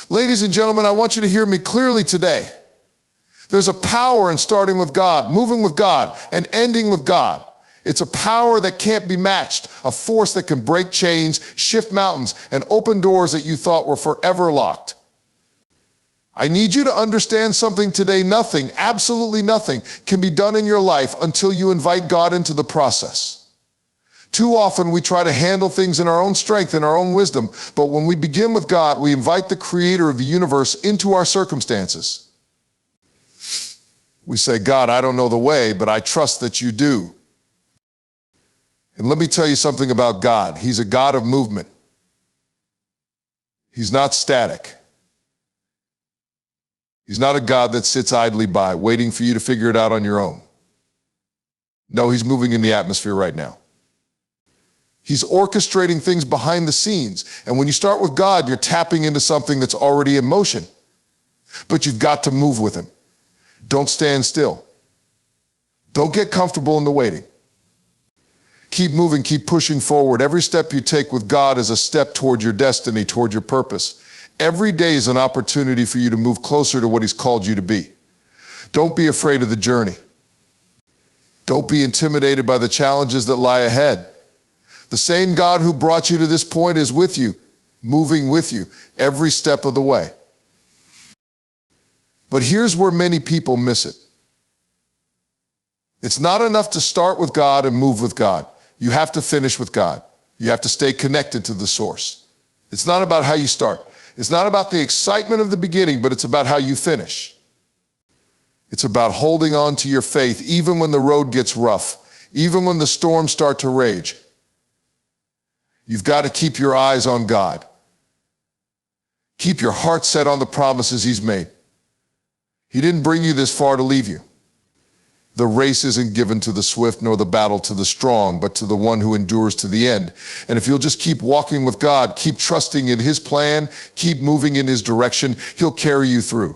Ladies and gentlemen, I want you to hear me clearly today. There's a power in starting with God, moving with God, and ending with God. It's a power that can't be matched, a force that can break chains, shift mountains, and open doors that you thought were forever locked. I need you to understand something today. Nothing, absolutely nothing, can be done in your life until you invite God into the process. Too often we try to handle things in our own strength and our own wisdom, but when we begin with God, we invite the creator of the universe into our circumstances. We say, God, I don't know the way, but I trust that you do. And let me tell you something about God. He's a God of movement. He's not static. He's not a God that sits idly by, waiting for you to figure it out on your own. No, he's moving in the atmosphere right now. He's orchestrating things behind the scenes. And when you start with God, you're tapping into something that's already in motion. But you've got to move with him. Don't stand still. Don't get comfortable in the waiting. Keep moving, keep pushing forward. Every step you take with God is a step toward your destiny, toward your purpose. Every day is an opportunity for you to move closer to what he's called you to be. Don't be afraid of the journey. Don't be intimidated by the challenges that lie ahead. The same God who brought you to this point is with you, moving with you every step of the way. But here's where many people miss it. It's not enough to start with God and move with God. You have to finish with God. You have to stay connected to the source. It's not about how you start. It's not about the excitement of the beginning, but it's about how you finish. It's about holding on to your faith even when the road gets rough, even when the storms start to rage. You've got to keep your eyes on God. Keep your heart set on the promises he's made. He didn't bring you this far to leave you. The race isn't given to the swift nor the battle to the strong, but to the one who endures to the end. And if you'll just keep walking with God, keep trusting in his plan, keep moving in his direction, he'll carry you through.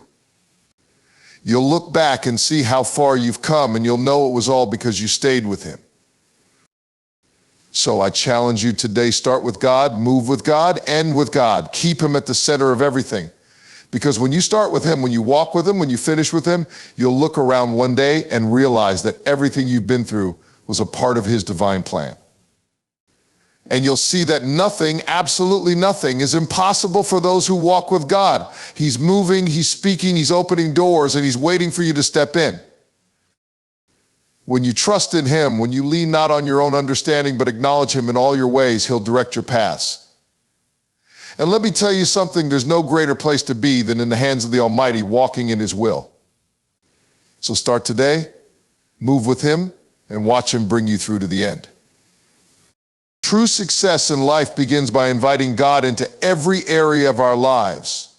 You'll look back and see how far you've come, and you'll know it was all because you stayed with him. So I challenge you today, start with God, move with God, end with God. Keep him at the center of everything. Because when you start with him, when you walk with him, when you finish with him, you'll look around one day and realize that everything you've been through was a part of his divine plan. And you'll see that nothing, absolutely nothing, is impossible for those who walk with God. He's moving, he's speaking, he's opening doors, and he's waiting for you to step in. When you trust in him, when you lean not on your own understanding, but acknowledge him in all your ways, he'll direct your paths. And let me tell you something, there's no greater place to be than in the hands of the Almighty, walking in his will. So start today, move with him, and watch him bring you through to the end. True success in life begins by inviting God into every area of our lives.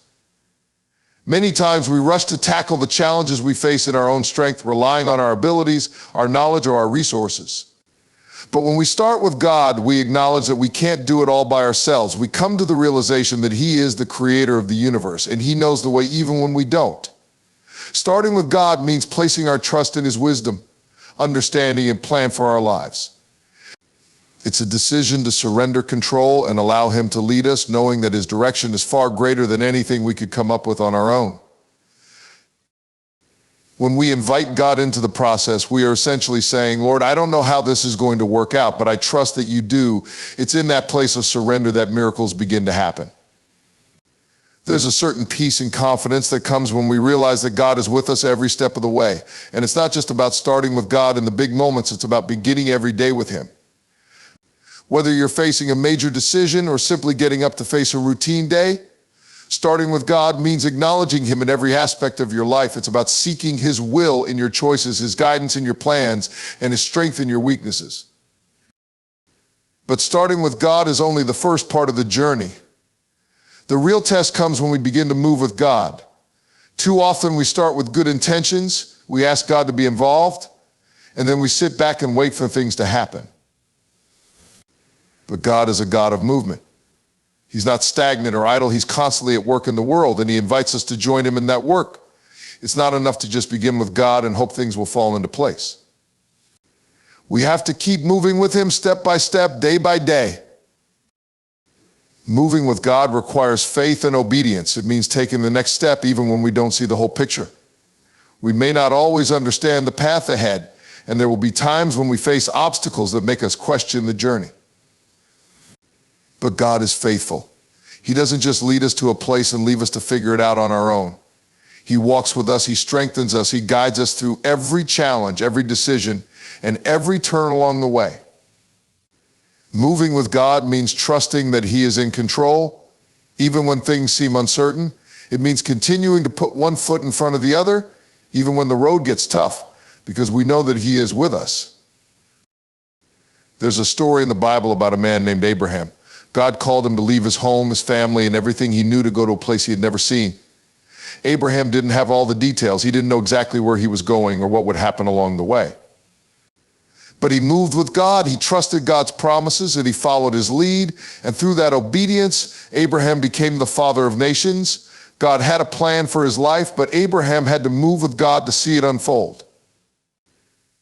Many times we rush to tackle the challenges we face in our own strength, relying on our abilities, our knowledge, or our resources. But when we start with God, we acknowledge that we can't do it all by ourselves. We come to the realization that he is the creator of the universe, and he knows the way even when we don't. Starting with God means placing our trust in his wisdom, understanding, and plan for our lives. It's a decision to surrender control and allow him to lead us, knowing that his direction is far greater than anything we could come up with on our own. When we invite God into the process, we are essentially saying, Lord, I don't know how this is going to work out, but I trust that you do. It's in that place of surrender that miracles begin to happen. There's a certain peace and confidence that comes when we realize that God is with us every step of the way. And it's not just about starting with God in the big moments, it's about beginning every day with him. Whether you're facing a major decision or simply getting up to face a routine day, starting with God means acknowledging him in every aspect of your life. It's about seeking his will in your choices, his guidance in your plans, and his strength in your weaknesses. But starting with God is only the first part of the journey. The real test comes when we begin to move with God. Too often we start with good intentions, we ask God to be involved, and then we sit back and wait for things to happen. But God is a God of movement. He's not stagnant or idle. He's constantly at work in the world, and he invites us to join him in that work. It's not enough to just begin with God and hope things will fall into place. We have to keep moving with him step by step, day by day. Moving with God requires faith and obedience. It means taking the next step even when we don't see the whole picture. We may not always understand the path ahead, and there will be times when we face obstacles that make us question the journey. But God is faithful. He doesn't just lead us to a place and leave us to figure it out on our own. He walks with us, He strengthens us, He guides us through every challenge, every decision, and every turn along the way. Moving with God means trusting that He is in control, even when things seem uncertain. It means continuing to put one foot in front of the other, even when the road gets tough, because we know that He is with us. There's a story in the Bible about a man named Abraham. God called him to leave his home, his family, and everything he knew to go to a place he had never seen. Abraham didn't have all the details. He didn't know exactly where he was going or what would happen along the way. But he moved with God, he trusted God's promises, and he followed His lead. And through that obedience, Abraham became the father of nations. God had a plan for his life, but Abraham had to move with God to see it unfold.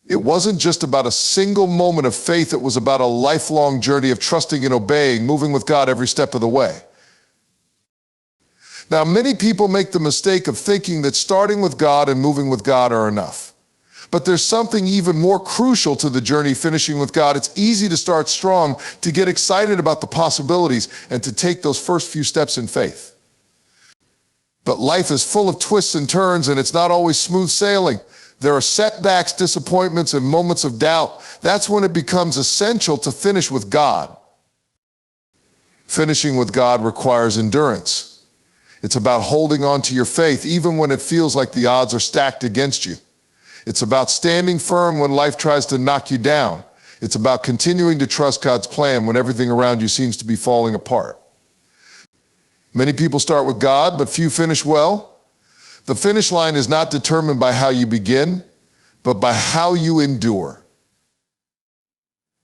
It wasn't just about a single moment of faith, it was about a lifelong journey of trusting and obeying, moving with God every step of the way. Now, many people make the mistake of thinking that starting with God and moving with God are enough. But there's something even more crucial to the journey finishing with God. It's easy to start strong, to get excited about the possibilities, and to take those first few steps in faith. But life is full of twists and turns, and it's not always smooth sailing. There are setbacks, disappointments, and moments of doubt. That's when it becomes essential to finish with God. Finishing with God requires endurance. It's about holding on to your faith even when it feels like the odds are stacked against you. It's about standing firm when life tries to knock you down. It's about continuing to trust God's plan when everything around you seems to be falling apart. Many people start with God, but few finish well. The finish line is not determined by how you begin, but by how you endure.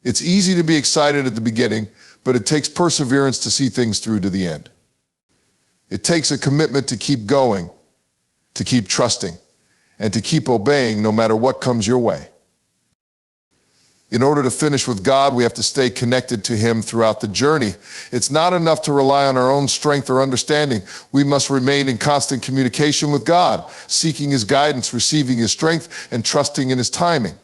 It's easy to be excited at the beginning, but it takes perseverance to see things through to the end. It takes a commitment to keep going, to keep trusting, and to keep obeying no matter what comes your way. In order to finish with God, we have to stay connected to Him throughout the journey. It's not enough to rely on our own strength or understanding. We must remain in constant communication with God, seeking His guidance, receiving His strength, and trusting in His timing.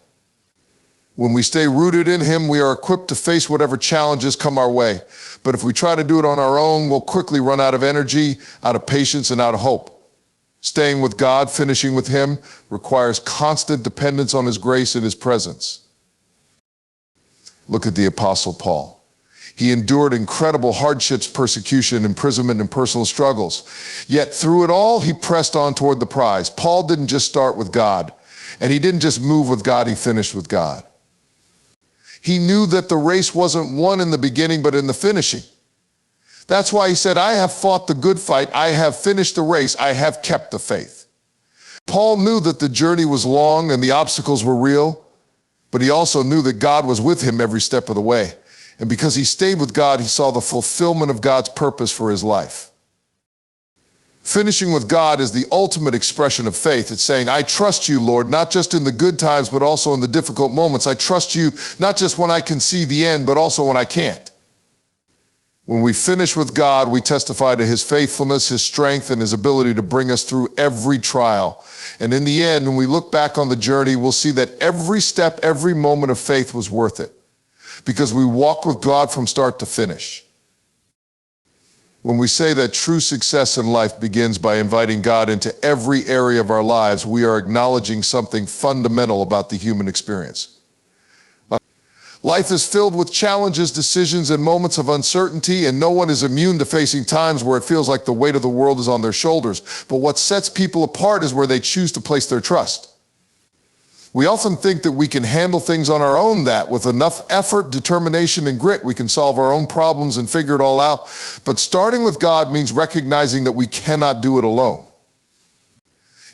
When we stay rooted in Him, we are equipped to face whatever challenges come our way. But if we try to do it on our own, we'll quickly run out of energy, out of patience, and out of hope. Staying with God, finishing with Him, requires constant dependence on His grace and His presence. Look at the Apostle Paul. He endured incredible hardships, persecution, imprisonment, and personal struggles. Yet through it all, he pressed on toward the prize. Paul didn't just start with God, and he didn't just move with God, he finished with God. He knew that the race wasn't won in the beginning, but in the finishing. That's why he said, I have fought the good fight, I have finished the race, I have kept the faith. Paul knew that the journey was long and the obstacles were real, but he also knew that God was with him every step of the way. And because he stayed with God, he saw the fulfillment of God's purpose for his life. Finishing with God is the ultimate expression of faith. It's saying, I trust you, Lord, not just in the good times, but also in the difficult moments. I trust you, not just when I can see the end, but also when I can't. When we finish with God, we testify to His faithfulness, His strength, and His ability to bring us through every trial. And in the end, when we look back on the journey, we'll see that every step, every moment of faith was worth it, because we walked with God from start to finish. When we say that true success in life begins by inviting God into every area of our lives, we are acknowledging something fundamental about the human experience. Life is filled with challenges, decisions, and moments of uncertainty, and no one is immune to facing times where it feels like the weight of the world is on their shoulders. But what sets people apart is where they choose to place their trust. We often think that we can handle things on our own, that with enough effort, determination, and grit, we can solve our own problems and figure it all out. But starting with God means recognizing that we cannot do it alone.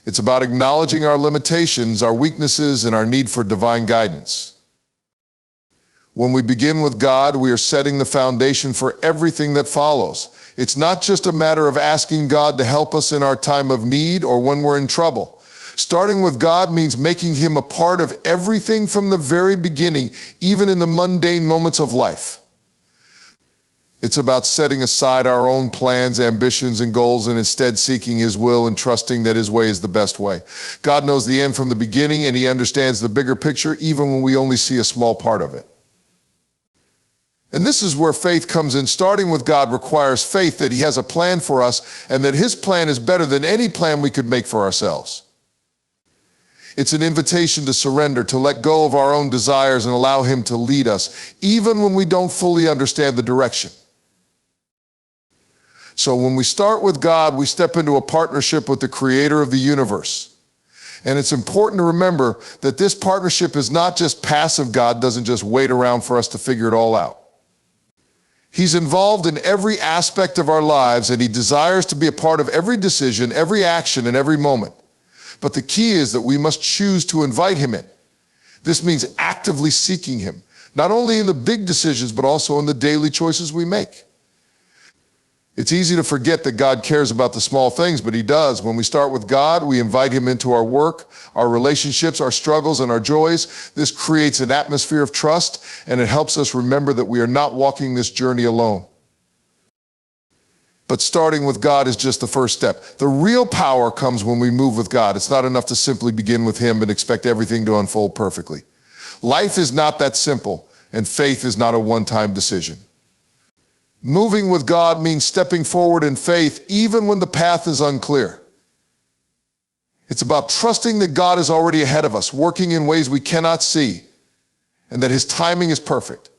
It's about acknowledging our limitations, our weaknesses, and our need for divine guidance. When we begin with God, we are setting the foundation for everything that follows. It's not just a matter of asking God to help us in our time of need or when we're in trouble. Starting with God means making Him a part of everything from the very beginning, even in the mundane moments of life. It's about setting aside our own plans, ambitions, and goals and instead seeking His will and trusting that His way is the best way. God knows the end from the beginning, and He understands the bigger picture even when we only see a small part of it. And this is where faith comes in. Starting with God requires faith that He has a plan for us and that His plan is better than any plan we could make for ourselves. It's an invitation to surrender, to let go of our own desires and allow Him to lead us, even when we don't fully understand the direction. So when we start with God, we step into a partnership with the Creator of the universe. And it's important to remember that this partnership is not just passive. God doesn't just wait around for us to figure it all out. He's involved in every aspect of our lives, and He desires to be a part of every decision, every action, and every moment. But the key is that we must choose to invite Him in. This means actively seeking Him, not only in the big decisions, but also in the daily choices we make. It's easy to forget that God cares about the small things, but He does. When we start with God, we invite Him into our work, our relationships, our struggles, and our joys. This creates an atmosphere of trust, and it helps us remember that we are not walking this journey alone. But starting with God is just the first step. The real power comes when we move with God. It's not enough to simply begin with Him and expect everything to unfold perfectly. Life is not that simple, and faith is not a one-time decision. Moving with God means stepping forward in faith even when the path is unclear. It's about trusting that God is already ahead of us, working in ways we cannot see, and that His timing is perfect.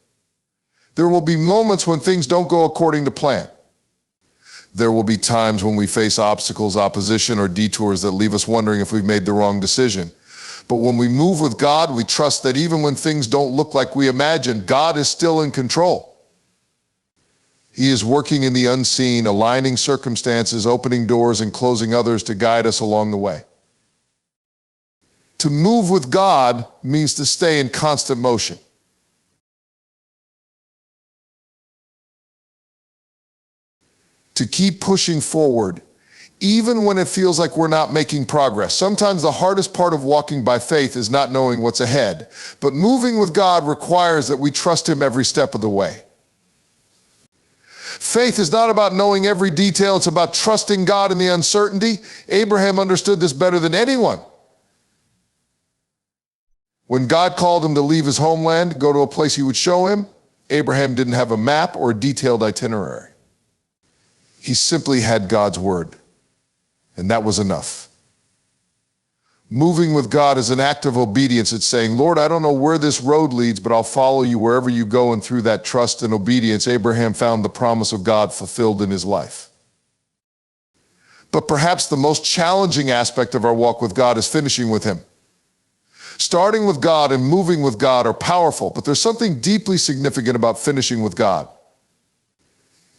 There will be moments when things don't go according to plan. There will be times when we face obstacles, opposition, or detours that leave us wondering if we've made the wrong decision. But when we move with God, we trust that even when things don't look like we imagined, God is still in control. He is working in the unseen, aligning circumstances, opening doors, and closing others to guide us along the way. To move with God means to stay in constant motion. To keep pushing forward, even when it feels like we're not making progress. Sometimes the hardest part of walking by faith is not knowing what's ahead, but moving with God requires that we trust Him every step of the way. Faith is not about knowing every detail. It's about trusting God in the uncertainty. Abraham understood this better than anyone. When God called him to leave his homeland, go to a place He would show him, Abraham didn't have a map or a detailed itinerary. He simply had God's word, and that was enough. Moving with God is an act of obedience. It's saying, Lord, I don't know where this road leads, but I'll follow You wherever You go. And through that trust and obedience, Abraham found the promise of God fulfilled in his life. But perhaps the most challenging aspect of our walk with God is finishing with Him. Starting with God and moving with God are powerful, but there's something deeply significant about finishing with God.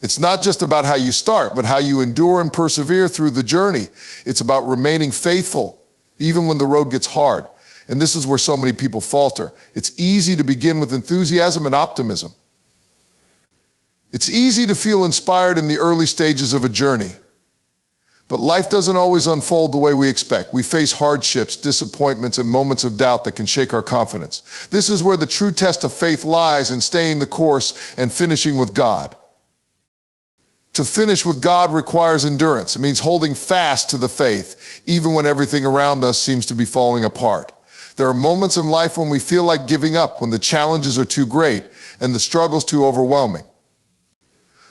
It's not just about how you start, but how you endure and persevere through the journey. It's about remaining faithful even when the road gets hard. And this is where so many people falter. It's easy to begin with enthusiasm and optimism. It's easy to feel inspired in the early stages of a journey. But life doesn't always unfold the way we expect. We face hardships, disappointments, and moments of doubt that can shake our confidence. This is where the true test of faith lies, in staying the course and finishing with God. To finish with God requires endurance. It means holding fast to the faith, even when everything around us seems to be falling apart. There are moments in life when we feel like giving up, when the challenges are too great and the struggles too overwhelming.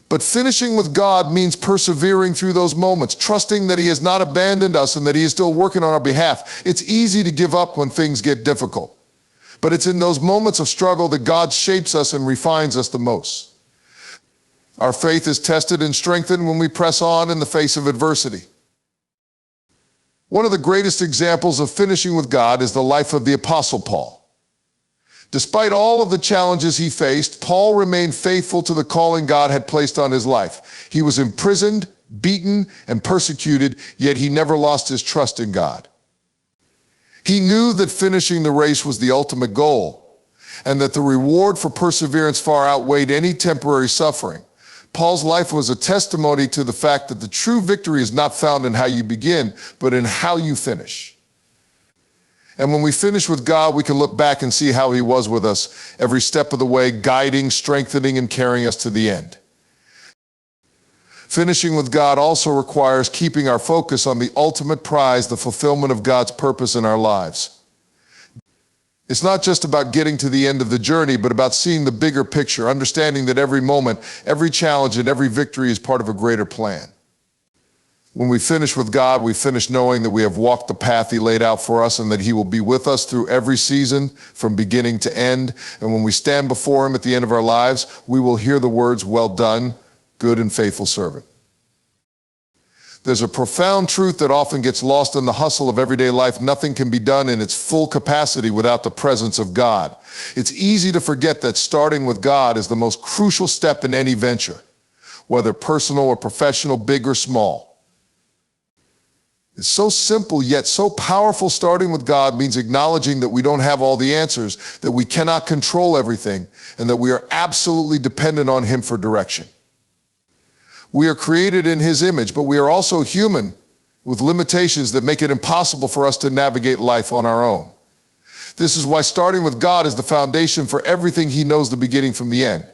But finishing with God means persevering through those moments, trusting that He has not abandoned us and that He is still working on our behalf. It's easy to give up when things get difficult, but it's in those moments of struggle that God shapes us and refines us the most. Our faith is tested and strengthened when we press on in the face of adversity. One of the greatest examples of finishing with God is the life of the Apostle Paul. Despite all of the challenges he faced, Paul remained faithful to the calling God had placed on his life. He was imprisoned, beaten, and persecuted, yet he never lost his trust in God. He knew that finishing the race was the ultimate goal, and that the reward for perseverance far outweighed any temporary suffering. Paul's life was a testimony to the fact that the true victory is not found in how you begin, but in how you finish. And when we finish with God, we can look back and see how He was with us every step of the way, guiding, strengthening, and carrying us to the end. Finishing with God also requires keeping our focus on the ultimate prize, the fulfillment of God's purpose in our lives. It's not just about getting to the end of the journey, but about seeing the bigger picture, understanding that every moment, every challenge, and every victory is part of a greater plan. When we finish with God, we finish knowing that we have walked the path He laid out for us and that He will be with us through every season, from beginning to end. And when we stand before Him at the end of our lives, we will hear the words, "Well done, good and faithful servant." There's a profound truth that often gets lost in the hustle of everyday life. Nothing can be done in its full capacity without the presence of God. It's easy to forget that starting with God is the most crucial step in any venture, whether personal or professional, big or small. It's so simple yet so powerful. Starting with God means acknowledging that we don't have all the answers, that we cannot control everything, and that we are absolutely dependent on Him for direction. We are created in His image, but we are also human with limitations that make it impossible for us to navigate life on our own. This is why starting with God is the foundation for everything. He knows the beginning from the end.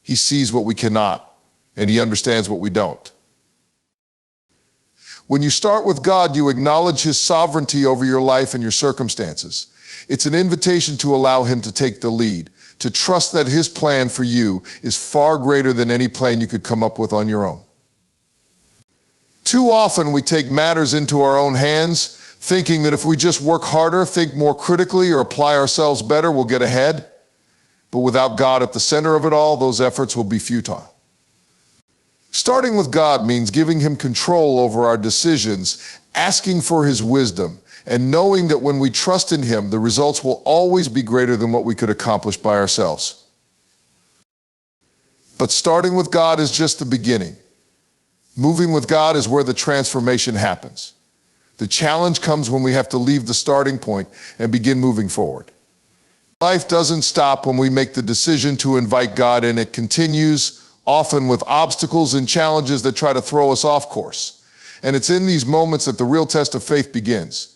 He sees what we cannot, and He understands what we don't. When you start with God, you acknowledge His sovereignty over your life and your circumstances. It's an invitation to allow Him to take the lead, to trust that His plan for you is far greater than any plan you could come up with on your own. Too often we take matters into our own hands, thinking that if we just work harder, think more critically, or apply ourselves better, we'll get ahead. But without God at the center of it all, those efforts will be futile. Starting with God means giving Him control over our decisions, asking for His wisdom, and knowing that when we trust in Him, the results will always be greater than what we could accomplish by ourselves. But starting with God is just the beginning. Moving with God is where the transformation happens. The challenge comes when we have to leave the starting point and begin moving forward. Life doesn't stop when we make the decision to invite God in. It continues, often with obstacles and challenges that try to throw us off course. And it's in these moments that the real test of faith begins.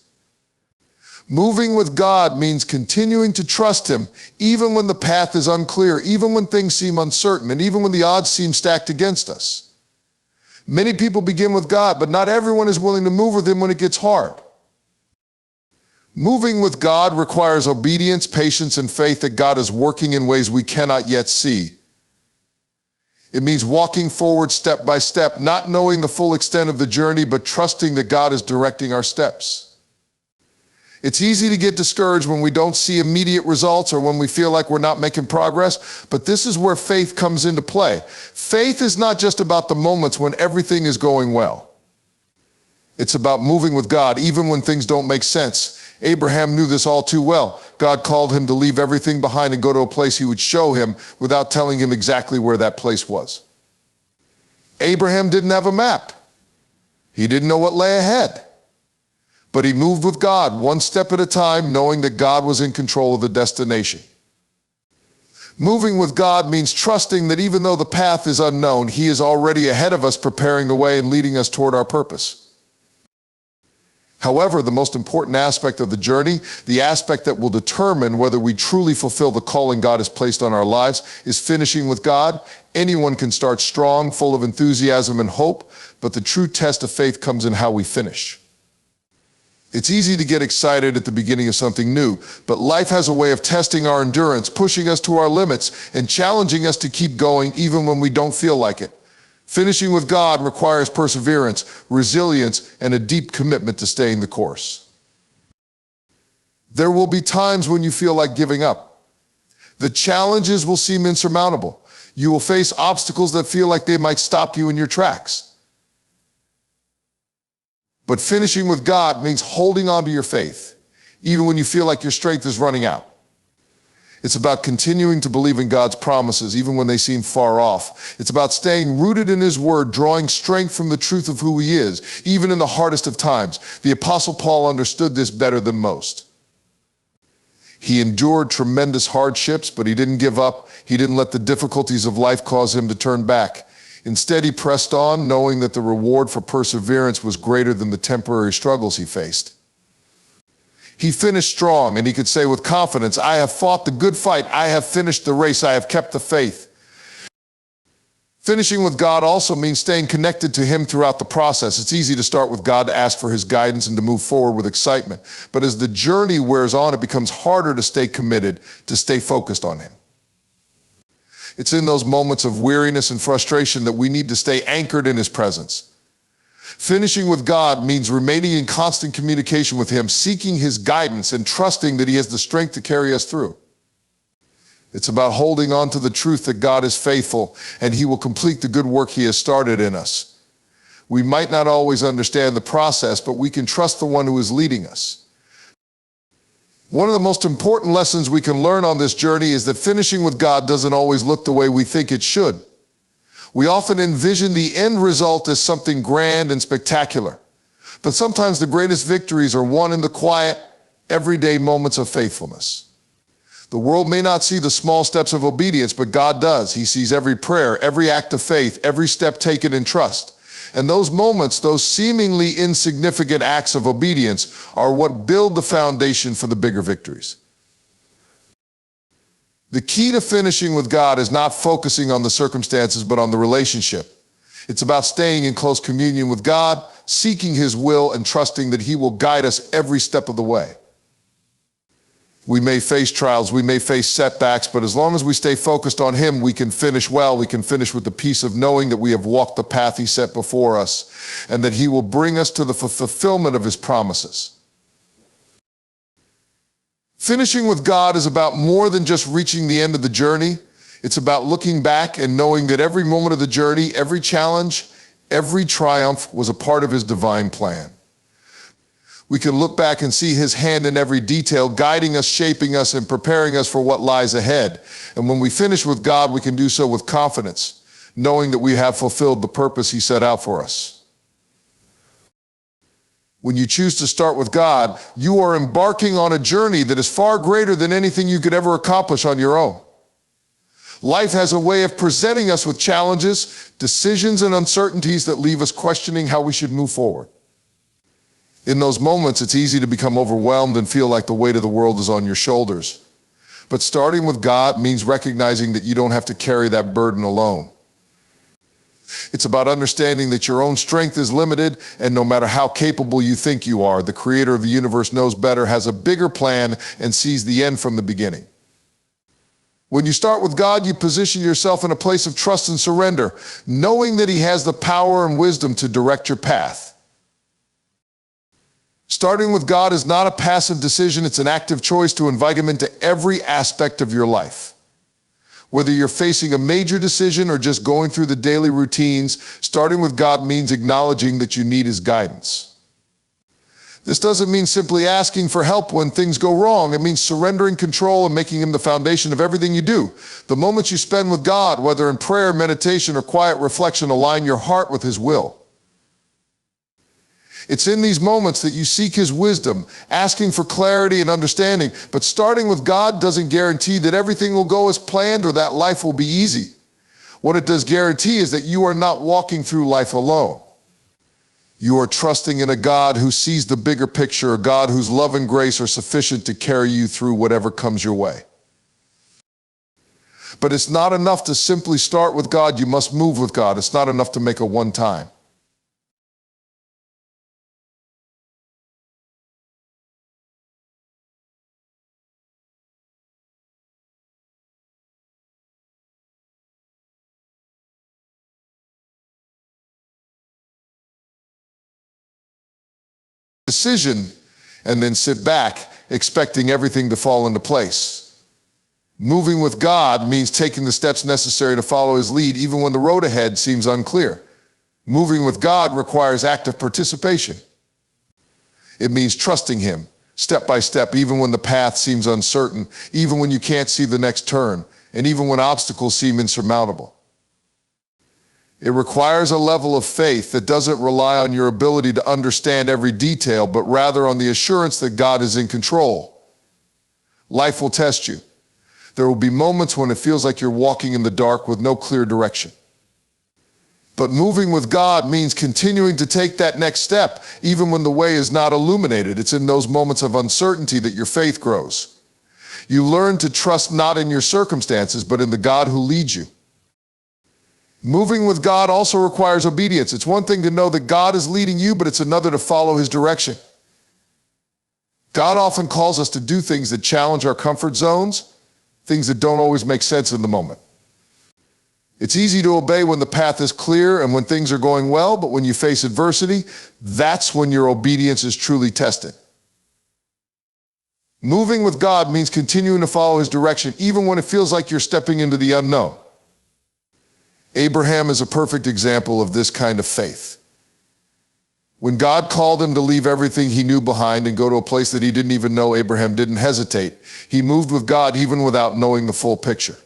Moving with God means continuing to trust Him, even when the path is unclear, even when things seem uncertain, and even when the odds seem stacked against us. Many people begin with God, but not everyone is willing to move with Him when it gets hard. Moving with God requires obedience, patience, and faith that God is working in ways we cannot yet see. It means walking forward step by step, not knowing the full extent of the journey, but trusting that God is directing our steps. It's easy to get discouraged when we don't see immediate results or when we feel like we're not making progress, but this is where faith comes into play. Faith is not just about the moments when everything is going well. It's about moving with God even when things don't make sense. Abraham knew this all too well. God called him to leave everything behind and go to a place He would show him without telling him exactly where that place was. Abraham didn't have a map. He didn't know what lay ahead. But he moved with God one step at a time, knowing that God was in control of the destination. Moving with God means trusting that even though the path is unknown, He is already ahead of us, preparing the way and leading us toward our purpose. However, the most important aspect of the journey, the aspect that will determine whether we truly fulfill the calling God has placed on our lives, is finishing with God. Anyone can start strong, full of enthusiasm and hope, but the true test of faith comes in how we finish. It's easy to get excited at the beginning of something new, but life has a way of testing our endurance, pushing us to our limits, and challenging us to keep going even when we don't feel like it. Finishing with God requires perseverance, resilience, and a deep commitment to staying the course. There will be times when you feel like giving up. The challenges will seem insurmountable. You will face obstacles that feel like they might stop you in your tracks. But finishing with God means holding on to your faith, even when you feel like your strength is running out. It's about continuing to believe in God's promises, even when they seem far off. It's about staying rooted in His Word, drawing strength from the truth of who He is, even in the hardest of times. The Apostle Paul understood this better than most. He endured tremendous hardships, but he didn't give up. He didn't let the difficulties of life cause him to turn back. Instead, he pressed on, knowing that the reward for perseverance was greater than the temporary struggles he faced. He finished strong, and he could say with confidence, "I have fought the good fight. I have finished the race. I have kept the faith." Finishing with God also means staying connected to Him throughout the process. It's easy to start with God, to ask for His guidance, and to move forward with excitement. But as the journey wears on, it becomes harder to stay committed, to stay focused on Him. It's in those moments of weariness and frustration that we need to stay anchored in His presence. Finishing with God means remaining in constant communication with Him, seeking His guidance and trusting that He has the strength to carry us through. It's about holding on to the truth that God is faithful and He will complete the good work He has started in us. We might not always understand the process, but we can trust the one who is leading us. One of the most important lessons we can learn on this journey is that finishing with God doesn't always look the way we think it should. We often envision the end result as something grand and spectacular, but sometimes the greatest victories are won in the quiet, everyday moments of faithfulness. The world may not see the small steps of obedience, but God does. He sees every prayer, every act of faith, every step taken in trust. And those moments, those seemingly insignificant acts of obedience, are what build the foundation for the bigger victories. The key to finishing with God is not focusing on the circumstances, but on the relationship. It's about staying in close communion with God, seeking His will, and trusting that He will guide us every step of the way. We may face trials, we may face setbacks, but as long as we stay focused on Him, we can finish well. We can finish with the peace of knowing that we have walked the path He set before us, and that He will bring us to the fulfillment of His promises. Finishing with God is about more than just reaching the end of the journey. It's about looking back and knowing that every moment of the journey, every challenge, every triumph was a part of His divine plan. We can look back and see His hand in every detail, guiding us, shaping us, and preparing us for what lies ahead. And when we finish with God, we can do so with confidence, knowing that we have fulfilled the purpose He set out for us. When you choose to start with God, you are embarking on a journey that is far greater than anything you could ever accomplish on your own. Life has a way of presenting us with challenges, decisions, and uncertainties that leave us questioning how we should move forward. In those moments, it's easy to become overwhelmed and feel like the weight of the world is on your shoulders. But starting with God means recognizing that you don't have to carry that burden alone. It's about understanding that your own strength is limited, and no matter how capable you think you are, the Creator of the universe knows better, has a bigger plan, and sees the end from the beginning. When you start with God, you position yourself in a place of trust and surrender, knowing that He has the power and wisdom to direct your path. Starting with God is not a passive decision, it's an active choice to invite Him into every aspect of your life. Whether you're facing a major decision or just going through the daily routines, starting with God means acknowledging that you need His guidance. This doesn't mean simply asking for help when things go wrong. It means surrendering control and making Him the foundation of everything you do. The moments you spend with God, whether in prayer, meditation, or quiet reflection, align your heart with His will. It's in these moments that you seek His wisdom, asking for clarity and understanding. But starting with God doesn't guarantee that everything will go as planned or that life will be easy. What it does guarantee is that you are not walking through life alone. You are trusting in a God who sees the bigger picture, a God whose love and grace are sufficient to carry you through whatever comes your way. But it's not enough to simply start with God. You must move with God. It's not enough to make a one-time. Decision and then sit back expecting everything to fall into place. Moving with God means taking the steps necessary to follow His lead even when the road ahead seems unclear. Moving with God requires active participation. It means trusting Him step by step even when the path seems uncertain, even when you can't see the next turn, and even when obstacles seem insurmountable. It requires a level of faith that doesn't rely on your ability to understand every detail, but rather on the assurance that God is in control. Life will test you. There will be moments when it feels like you're walking in the dark with no clear direction. But moving with God means continuing to take that next step, even when the way is not illuminated. It's in those moments of uncertainty that your faith grows. You learn to trust not in your circumstances, but in the God who leads you. Moving with God also requires obedience. It's one thing to know that God is leading you, but it's another to follow his direction. God often calls us to do things that challenge our comfort zones, things that don't always make sense in the moment. It's easy to obey when the path is clear and when things are going well, but when you face adversity, that's when your obedience is truly tested. Moving with God means continuing to follow his direction, even when it feels like you're stepping into the unknown. Abraham is a perfect example of this kind of faith. When God called him to leave everything he knew behind and go to a place that he didn't even know, Abraham didn't hesitate. He moved with God even without knowing the full picture.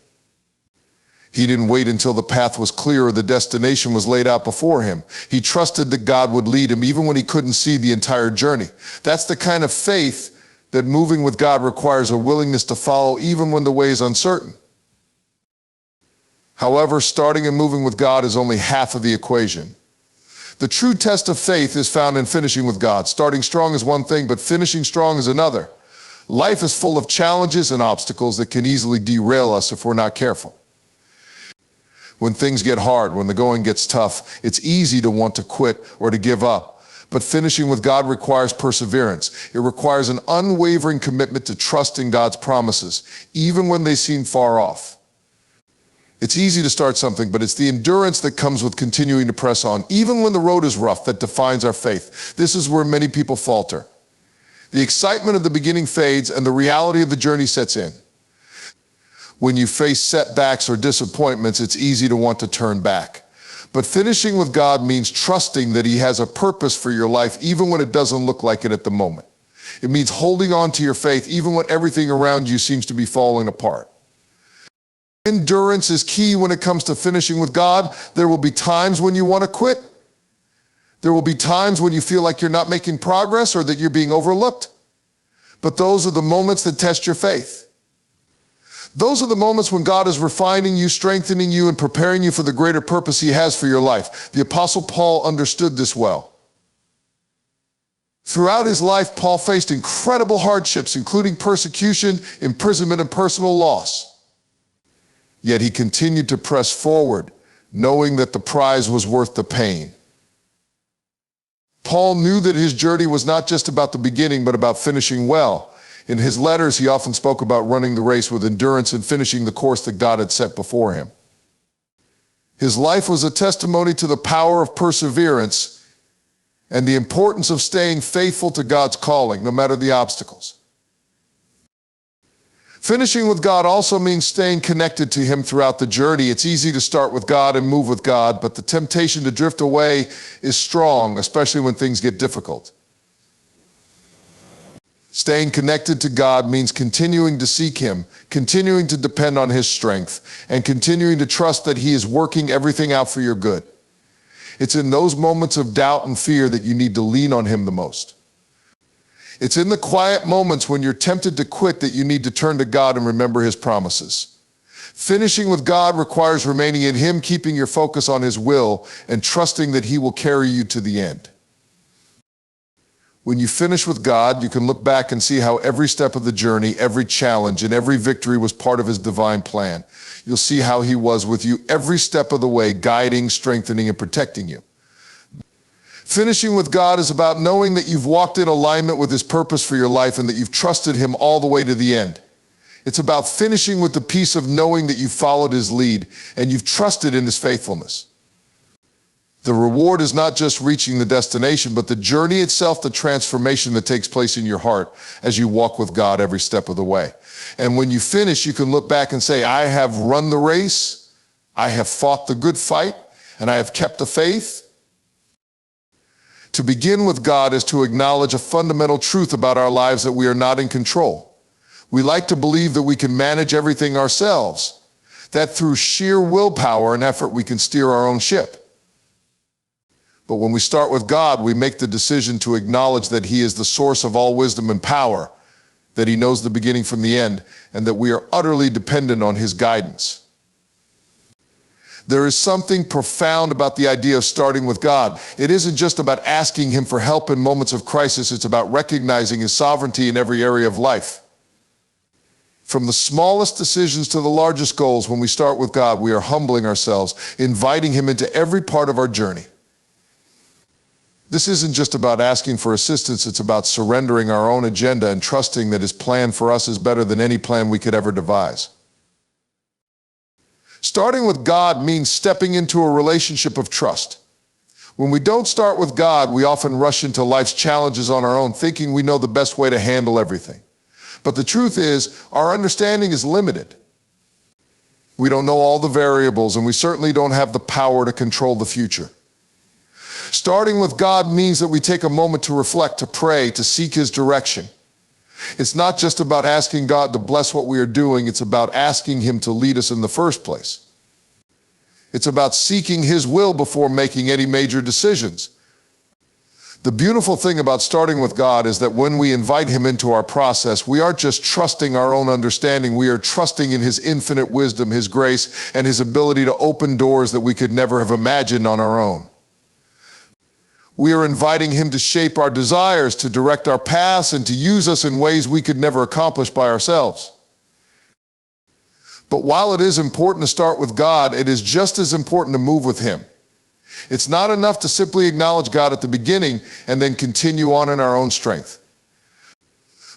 He didn't wait until the path was clear or the destination was laid out before him. He trusted that God would lead him even when he couldn't see the entire journey. That's the kind of faith that moving with God requires, a willingness to follow even when the way is uncertain. However, starting and moving with God is only half of the equation. The true test of faith is found in finishing with God. Starting strong is one thing, but finishing strong is another. Life is full of challenges and obstacles that can easily derail us if we're not careful. When things get hard, when the going gets tough, it's easy to want to quit or to give up. But finishing with God requires perseverance. It requires an unwavering commitment to trusting God's promises, even when they seem far off. It's easy to start something, but it's the endurance that comes with continuing to press on, even when the road is rough, that defines our faith. This is where many people falter. The excitement of the beginning fades and the reality of the journey sets in. When you face setbacks or disappointments, it's easy to want to turn back. But finishing with God means trusting that he has a purpose for your life, even when it doesn't look like it at the moment. It means holding on to your faith, even when everything around you seems to be falling apart. Endurance is key when it comes to finishing with God. There will be times when you want to quit. There will be times when you feel like you're not making progress or that you're being overlooked. But those are the moments that test your faith. Those are the moments when God is refining you, strengthening you, and preparing you for the greater purpose he has for your life. The Apostle Paul understood this well. Throughout his life, Paul faced incredible hardships, including persecution, imprisonment, and personal loss. Yet he continued to press forward, knowing that the prize was worth the pain. Paul knew that his journey was not just about the beginning, but about finishing well. In his letters, he often spoke about running the race with endurance and finishing the course that God had set before him. His life was a testimony to the power of perseverance and the importance of staying faithful to God's calling, no matter the obstacles. Finishing with God also means staying connected to him throughout the journey. It's easy to start with God and move with God, but the temptation to drift away is strong, especially when things get difficult. Staying connected to God means continuing to seek him, continuing to depend on his strength, and continuing to trust that he is working everything out for your good. It's in those moments of doubt and fear that you need to lean on him the most. It's in the quiet moments when you're tempted to quit that you need to turn to God and remember his promises. Finishing with God requires remaining in him, keeping your focus on his will, and trusting that he will carry you to the end. When you finish with God, you can look back and see how every step of the journey, every challenge, and every victory was part of his divine plan. You'll see how he was with you every step of the way, guiding, strengthening, and protecting you. Finishing with God is about knowing that you've walked in alignment with his purpose for your life and that you've trusted him all the way to the end. It's about finishing with the peace of knowing that you've followed his lead and you've trusted in his faithfulness. The reward is not just reaching the destination, but the journey itself, the transformation that takes place in your heart as you walk with God every step of the way. And when you finish, you can look back and say, I have run the race, I have fought the good fight, and I have kept the faith. To begin with God is to acknowledge a fundamental truth about our lives, that we are not in control. We like to believe that we can manage everything ourselves, that through sheer willpower and effort we can steer our own ship. But when we start with God, we make the decision to acknowledge that he is the source of all wisdom and power, that he knows the beginning from the end, and that we are utterly dependent on his guidance. There is something profound about the idea of starting with God. It isn't just about asking him for help in moments of crisis. It's about recognizing his sovereignty in every area of life. From the smallest decisions to the largest goals, when we start with God, we are humbling ourselves, inviting Him into every part of our journey. This isn't just about asking for assistance, it's about surrendering our own agenda and trusting that His plan for us is better than any plan we could ever devise. Starting with God means stepping into a relationship of trust. When we don't start with God, we often rush into life's challenges on our own, thinking we know the best way to handle everything. But the truth is, our understanding is limited. We don't know all the variables, and we certainly don't have the power to control the future. Starting with God means that we take a moment to reflect, to pray, to seek His direction. It's not just about asking God to bless what we are doing, it's about asking Him to lead us in the first place. It's about seeking His will before making any major decisions. The beautiful thing about starting with God is that when we invite Him into our process, we aren't just trusting our own understanding, we are trusting in His infinite wisdom, His grace, and His ability to open doors that we could never have imagined on our own. We are inviting Him to shape our desires, to direct our paths, and to use us in ways we could never accomplish by ourselves. But while it is important to start with God, it is just as important to move with Him. It's not enough to simply acknowledge God at the beginning and then continue on in our own strength.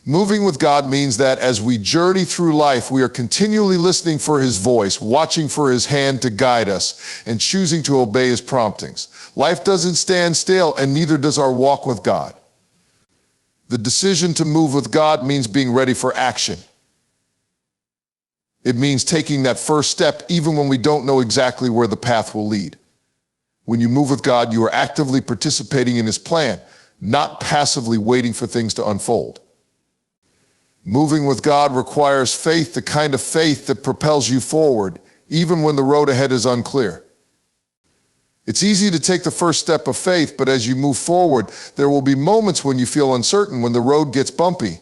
Moving with God means that as we journey through life, we are continually listening for His voice, watching for His hand to guide us, and choosing to obey His promptings. Life doesn't stand still, and neither does our walk with God. The decision to move with God means being ready for action. It means taking that first step even when we don't know exactly where the path will lead. When you move with God, you are actively participating in His plan, not passively waiting for things to unfold. Moving with God requires faith, the kind of faith that propels you forward, even when the road ahead is unclear. It's easy to take the first step of faith, but as you move forward, there will be moments when you feel uncertain, when the road gets bumpy,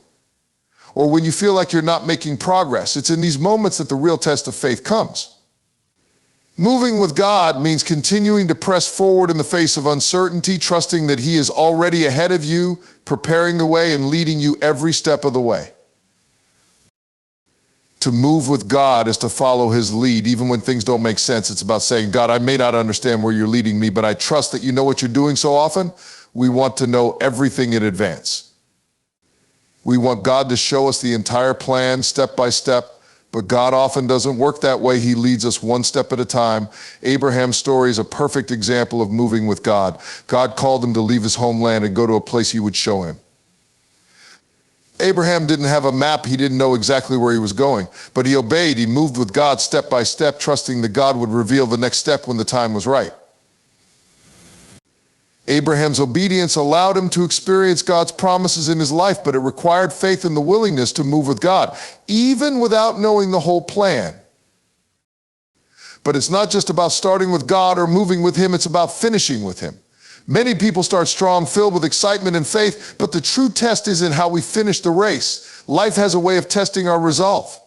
or when you feel like you're not making progress. It's in these moments that the real test of faith comes. Moving with God means continuing to press forward in the face of uncertainty, trusting that He is already ahead of you, preparing the way and leading you every step of the way. To move with God is to follow His lead, even when things don't make sense. It's about saying, God, I may not understand where you're leading me, but I trust that you know what you're doing. So often, we want to know everything in advance. We want God to show us the entire plan, step by step, but God often doesn't work that way. He leads us one step at a time. Abraham's story is a perfect example of moving with God. God called him to leave his homeland and go to a place He would show him. Abraham didn't have a map. He didn't know exactly where he was going, but he obeyed. He moved with God step by step, trusting that God would reveal the next step when the time was right. Abraham's obedience allowed him to experience God's promises in his life, but it required faith and the willingness to move with God, even without knowing the whole plan. But it's not just about starting with God or moving with Him, it's about finishing with Him. Many people start strong, filled with excitement and faith, but the true test isn't how we finish the race. Life has a way of testing our resolve.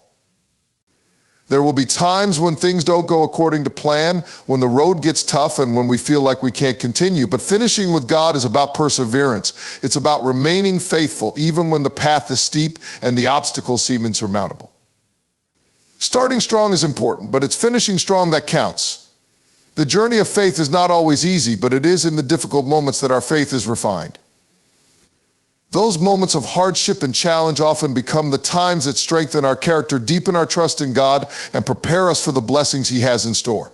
There will be times when things don't go according to plan, when the road gets tough and when we feel like we can't continue. But finishing with God is about perseverance. It's about remaining faithful even when the path is steep and the obstacles seem insurmountable. Starting strong is important, but it's finishing strong that counts. The journey of faith is not always easy, but it is in the difficult moments that our faith is refined. Those moments of hardship and challenge often become the times that strengthen our character, deepen our trust in God, and prepare us for the blessings He has in store.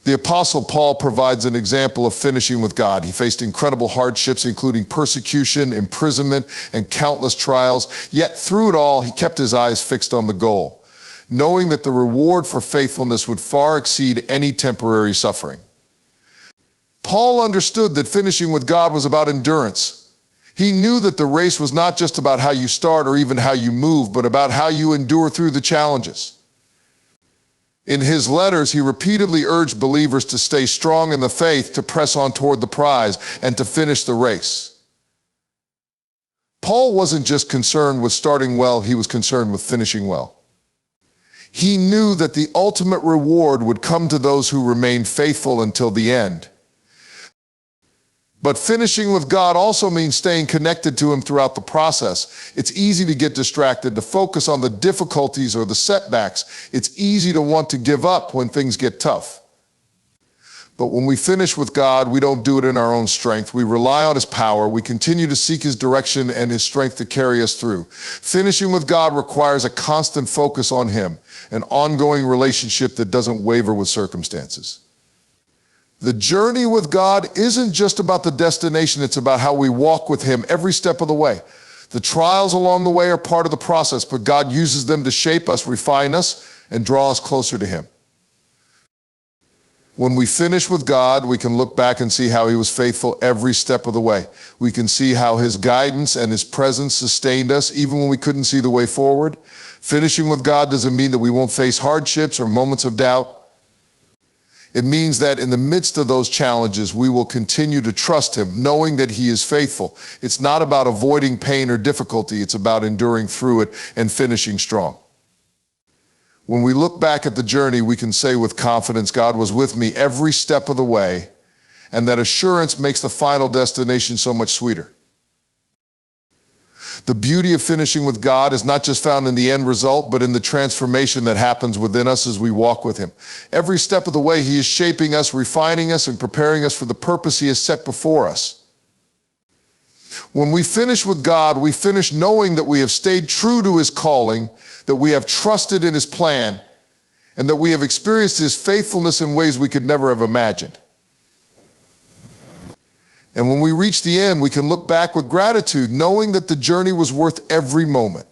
The Apostle Paul provides an example of finishing with God. He faced incredible hardships, including persecution, imprisonment, and countless trials. Yet through it all, he kept his eyes fixed on the goal, knowing that the reward for faithfulness would far exceed any temporary suffering. Paul understood that finishing with God was about endurance. He knew that the race was not just about how you start or even how you move, but about how you endure through the challenges. In his letters, he repeatedly urged believers to stay strong in the faith, to press on toward the prize, and to finish the race. Paul wasn't just concerned with starting well, he was concerned with finishing well. He knew that the ultimate reward would come to those who remained faithful until the end. But finishing with God also means staying connected to Him throughout the process. It's easy to get distracted, to focus on the difficulties or the setbacks. It's easy to want to give up when things get tough. But when we finish with God, we don't do it in our own strength. We rely on His power. We continue to seek His direction and His strength to carry us through. Finishing with God requires a constant focus on Him, an ongoing relationship that doesn't waver with circumstances. The journey with God isn't just about the destination, it's about how we walk with Him every step of the way. The trials along the way are part of the process, but God uses them to shape us, refine us, and draw us closer to Him. When we finish with God, we can look back and see how He was faithful every step of the way. We can see how His guidance and His presence sustained us even when we couldn't see the way forward. Finishing with God doesn't mean that we won't face hardships or moments of doubt. It means that in the midst of those challenges, we will continue to trust Him, knowing that He is faithful. It's not about avoiding pain or difficulty. It's about enduring through it and finishing strong. When we look back at the journey, we can say with confidence, God was with me every step of the way, and that assurance makes the final destination so much sweeter. The beauty of finishing with God is not just found in the end result, but in the transformation that happens within us as we walk with Him. Every step of the way, He is shaping us, refining us, and preparing us for the purpose He has set before us. When we finish with God, we finish knowing that we have stayed true to His calling, that we have trusted in His plan, and that we have experienced His faithfulness in ways we could never have imagined. And when we reach the end, we can look back with gratitude, knowing that the journey was worth every moment.